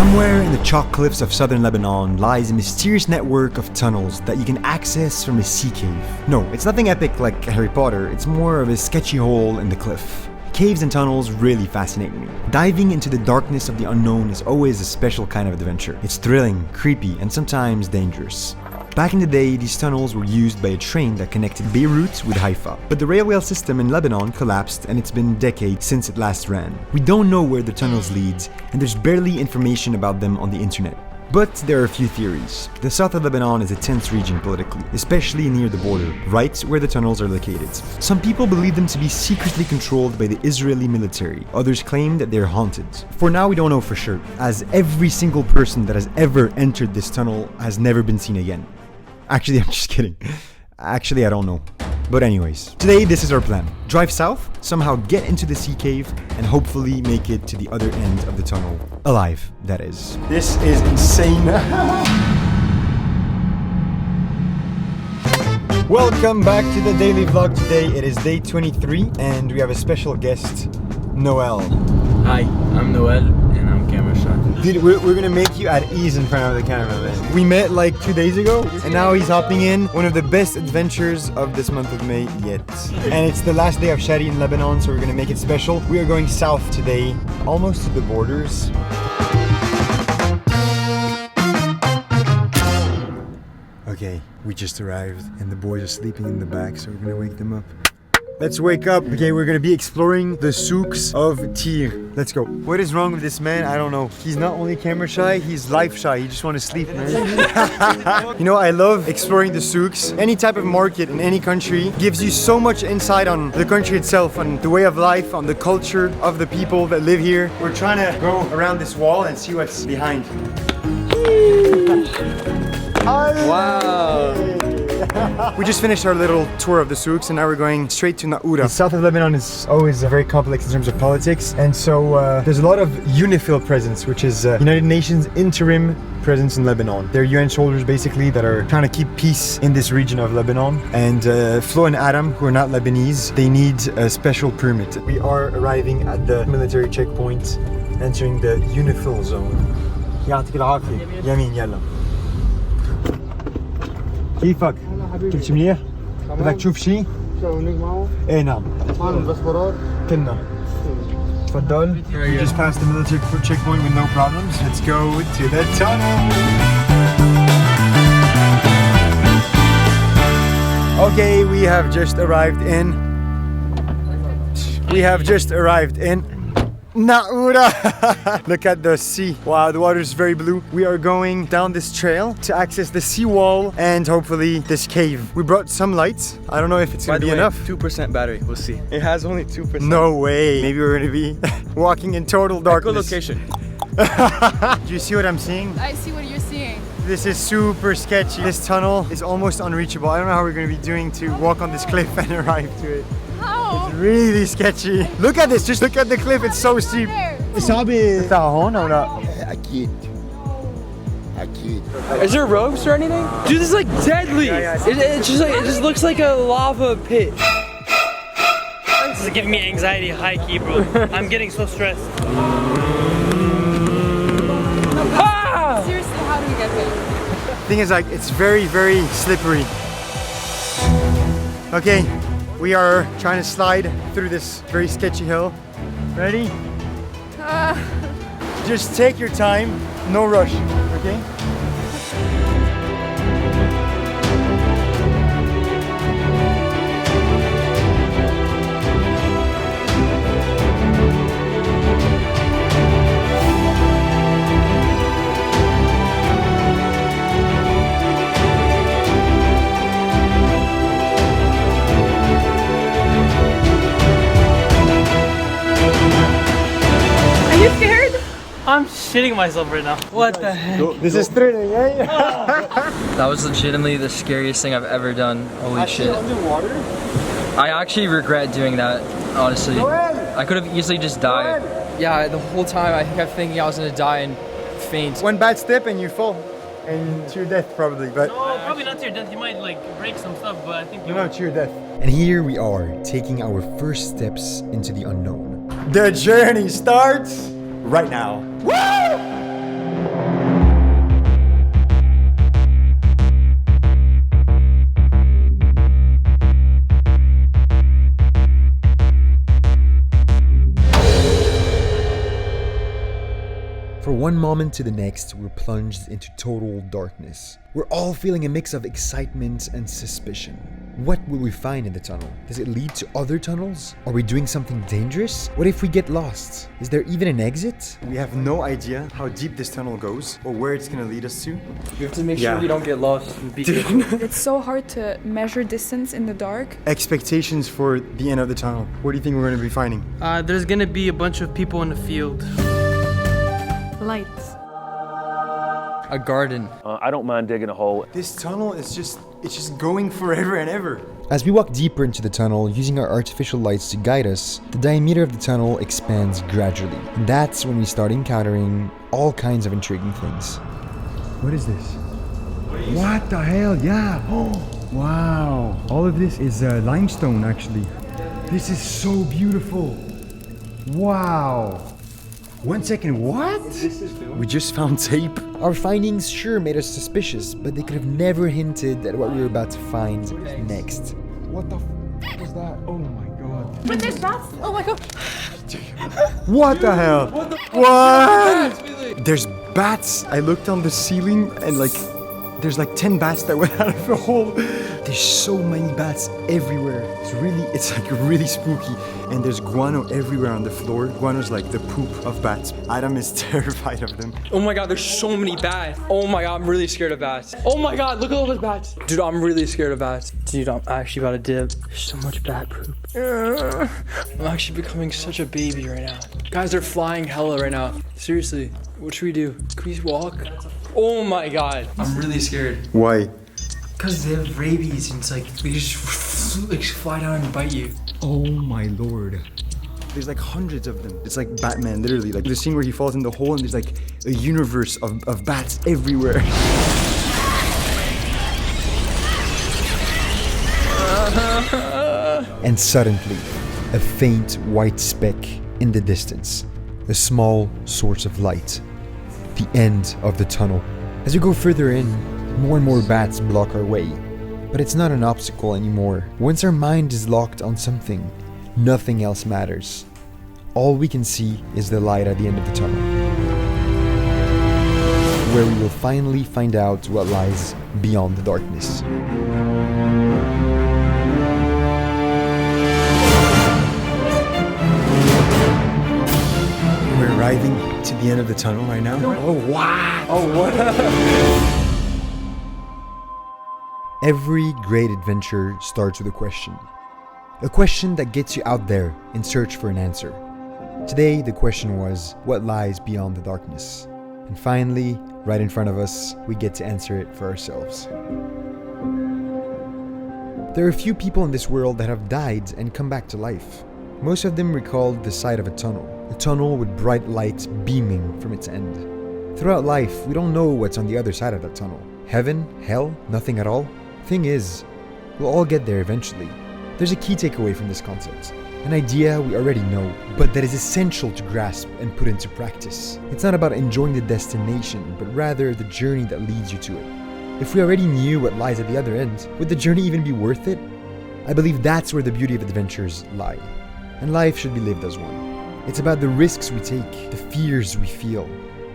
Somewhere in the chalk cliffs of southern Lebanon lies a mysterious network of tunnels that you can access from a sea cave. No, it's nothing epic like Harry Potter, it's more of a sketchy hole in the cliff. Caves and tunnels really fascinate me. Diving into the darkness of the unknown is always a special kind of adventure. It's thrilling, creepy, and sometimes dangerous. Back in the day, these tunnels were used by a train that connected Beirut with Haifa. But the railway system in Lebanon collapsed and it's been decades since it last ran. We don't know where the tunnels lead, and there's barely information about them on the internet. But there are a few theories. The South of Lebanon is a tense region politically, especially near the border, right where the tunnels are located. Some people believe them to be secretly controlled by the Israeli military. Others claim that they're haunted. For now, we don't know for sure, as every single person that has ever entered this tunnel has never been seen again. Actually, I'm just kidding. Actually, I don't know. But anyways, today this is our plan. Drive south, somehow get into the sea cave, and hopefully make it to the other end of the tunnel. Alive, that is. This is insane. Welcome back to the daily vlog today. It is day 23 and we have a special guest, Noel. Hi, I'm Noel and I'm camera shy. Dude, we're gonna make you at ease in front of the camera, man. We met like 2 days ago and now he's hopping in one of the best adventures of this month of May yet. And it's the last day of Shadi in Lebanon, so we're gonna make it special. We are going south today, almost to the borders. Okay, we just arrived and the boys are sleeping in the back, so we're gonna wake them up. Let's wake up. Okay, we're gonna be exploring the souks of Tyre. Let's go. What is wrong with this man? I don't know. He's not only camera shy, he's life shy. He just wants to sleep, man. You know, I love exploring the souks. Any type of market in any country gives you so much insight on the country itself, on the way of life, on the culture of the people that live here. We're trying to go around this wall and see what's behind. Wow. We just finished our little tour of the souks and now we're going straight to Naoura. The south of Lebanon is always very complex in terms of politics, and so there's a lot of UNIFIL presence, which is United Nations interim presence in Lebanon. They're UN soldiers basically that are trying to keep peace in this region of Lebanon. And Flo and Adam, who are not Lebanese, they need a special permit. We are arriving at the military checkpoint, entering the UNIFIL zone. يعطيك العافية. يمين يلا. كيفك؟ كل شي منيح؟ بدك تشوف شي؟ ايه نعم. كلنا. تفضل. We just passed the military checkpoint with no problems. Let's go to the tunnel. Okay, we have just arrived in Naoura. Look at the sea. Wow, the water is very blue. We are going down this trail to access the seawall and hopefully this cave. We brought some lights. I don't know if it's gonna be enough. 2% battery, we'll see. It has only 2%. No way. Maybe we're gonna be walking in total darkness. Location. Do you see what I'm seeing? I see what you're seeing. This is super sketchy. This tunnel is almost unreachable. I don't know how we're gonna be doing to walk on this cliff and arrive to it. How? It's really sketchy. Look at this, just look at the cliff, it's so steep. Is there ropes or anything? Dude, this is like deadly. It just looks like a lava pit. This is giving me anxiety, high key, bro. I'm getting so stressed. Ah! Seriously, how do we get there? Thing is, like, it's very, very slippery. Okay, we are trying to slide through this very sketchy hill. Ready? Just take your time, no rush, okay? I'm shitting myself right now. What the heck? This is thrilling, eh? That was legitimately the scariest thing I've ever done. Holy shit. Underwater? I actually regret doing that, honestly. Noel! I could have easily just died. Yeah, the whole time I kept thinking I was gonna die and faint. One bad step and you fall. And to your death probably, but... No, probably not to your death. You might like break some stuff, but I think you No, to your death. And here we are, taking our first steps into the unknown. The journey starts right now. Woo! one moment to the next, we're plunged into total darkness. We're all feeling a mix of excitement and suspicion. What will we find in the tunnel? Does it lead to other tunnels? Are we doing something dangerous? What if we get lost? Is there even an exit? We have no idea how deep this tunnel goes or where it's gonna lead us to. We have to make sure we don't get lost and be careful. It's so hard to measure distance in the dark. Expectations for the end of the tunnel. What do you think we're gonna be finding? There's gonna be a bunch of people in the field. Lights. A garden. I don't mind digging a hole. This tunnel is just going forever and ever. As we walk deeper into the tunnel, using our artificial lights to guide us, the diameter of the tunnel expands gradually. And that's when we start encountering all kinds of intriguing things. What is this? What the hell? Yeah. Oh, wow. All of this is limestone, actually. This is so beautiful. Wow. 1 second, what? We just found tape. Our findings sure made us suspicious, but they could have never hinted at what we were about to find next. What the f was that? Oh my god. But there's bats. Oh my god. What the hell? What? There's bats. I looked on the ceiling and there's 10 bats that went out of the hole. There's so many bats everywhere. It's really spooky. And there's guano everywhere on the floor. Guano's like the poop of bats. Adam is terrified of them. Oh my god, there's so many bats. Oh my god, I'm really scared of bats. Oh my god, look at all those bats. Dude, I'm really scared of bats. Dude, I'm actually about to dip. There's so much bat poop. I'm actually becoming such a baby right now. Guys, they're flying hella right now. Seriously, what should we do? Can we walk? Oh my god. I'm really scared. Why? Because they have rabies and it's like, they just fly down and bite you. Oh my lord. There's hundreds of them. It's like Batman, literally. Like the scene where he falls in the hole and there's a universe of bats everywhere. And suddenly, a faint white speck in the distance. A small source of light. The end of the tunnel. As we go further in, more and more bats block our way. But it's not an obstacle anymore. Once our mind is locked on something, nothing else matters. All we can see is the light at the end of the tunnel, where we will finally find out what lies beyond the darkness. We're arriving to the end of the tunnel right now. Oh, wow. Oh, what? Every great adventure starts with a question. A question that gets you out there in search for an answer. Today, the question was, what lies beyond the darkness? And finally, right in front of us, we get to answer it for ourselves. There are a few people in this world that have died and come back to life. Most of them recalled the sight of a tunnel with bright light beaming from its end. Throughout life, we don't know what's on the other side of that tunnel. Heaven? Hell? Nothing at all? Thing is, we'll all get there eventually. There's a key takeaway from this concept. An idea we already know, but that is essential to grasp and put into practice. It's not about enjoying the destination, but rather the journey that leads you to it. If we already knew what lies at the other end, would the journey even be worth it? I believe that's where the beauty of adventures lie. And life should be lived as one. It's about the risks we take, the fears we feel,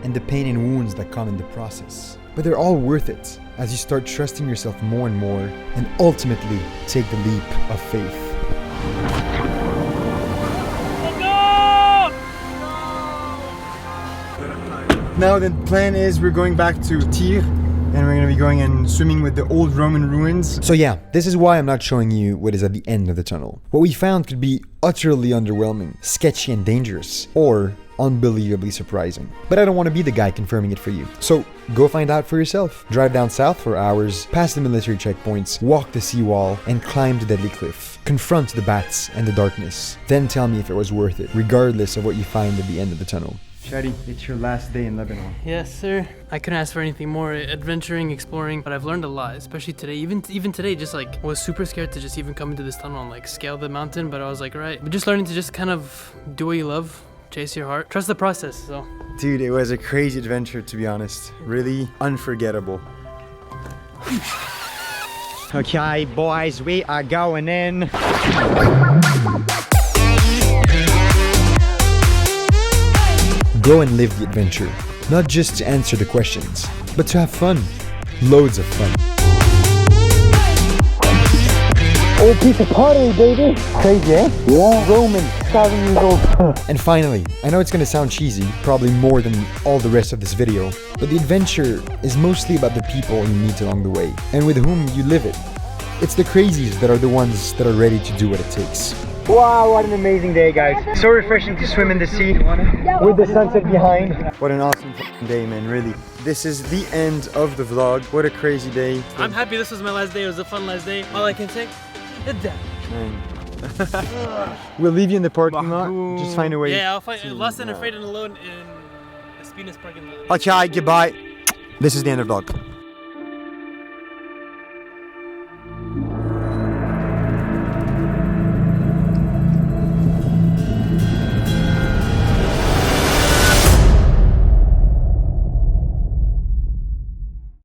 and the pain and wounds that come in the process. But they're all worth it as you start trusting yourself more and more and ultimately take the leap of faith. Now the plan is we're going back to Tyr and we're gonna be going and swimming with the old Roman ruins. So yeah, this is why I'm not showing you what is at the end of the tunnel. What we found could be utterly underwhelming, sketchy and dangerous, or unbelievably surprising. But I don't want to be the guy confirming it for you. So go find out for yourself. Drive down south for hours, past the military checkpoints, walk the seawall, and climb the deadly cliff. Confront the bats and the darkness. Then tell me if it was worth it, regardless of what you find at the end of the tunnel. Shadi, it's your last day in Lebanon. Yes, sir. I couldn't ask for anything more. Adventuring, exploring, but I've learned a lot, especially today. Even today, just was super scared to just even come into this tunnel and scale the mountain, but I was right. But just learning to just kind of do what you love, chase your heart, trust the process. So, dude, it was a crazy adventure, to be honest. Really unforgettable. Okay, boys, we are going in. Go and live the adventure. Not just to answer the questions, but to have fun. Loads of fun. Old piece of pottery, baby. Crazy, eh? Yeah. Roman, 1,000 years old. And finally, I know it's gonna sound cheesy, probably more than all the rest of this video, but the adventure is mostly about the people you meet along the way, and with whom you live it. It's the crazies that are the ones that are ready to do what it takes. Wow, what an amazing day, guys. So refreshing to swim in the sea with the sunset behind. What an awesome fucking day, man, really. This is the end of the vlog. What a crazy day. I'm happy this was my last day. It was a fun last day. All I can say is that. We'll leave you in the parking lot. Just find a way. Yeah, I'll find Lost and Afraid and Alone in the Spinas parking lot. Okay, goodbye. This is the end of the vlog.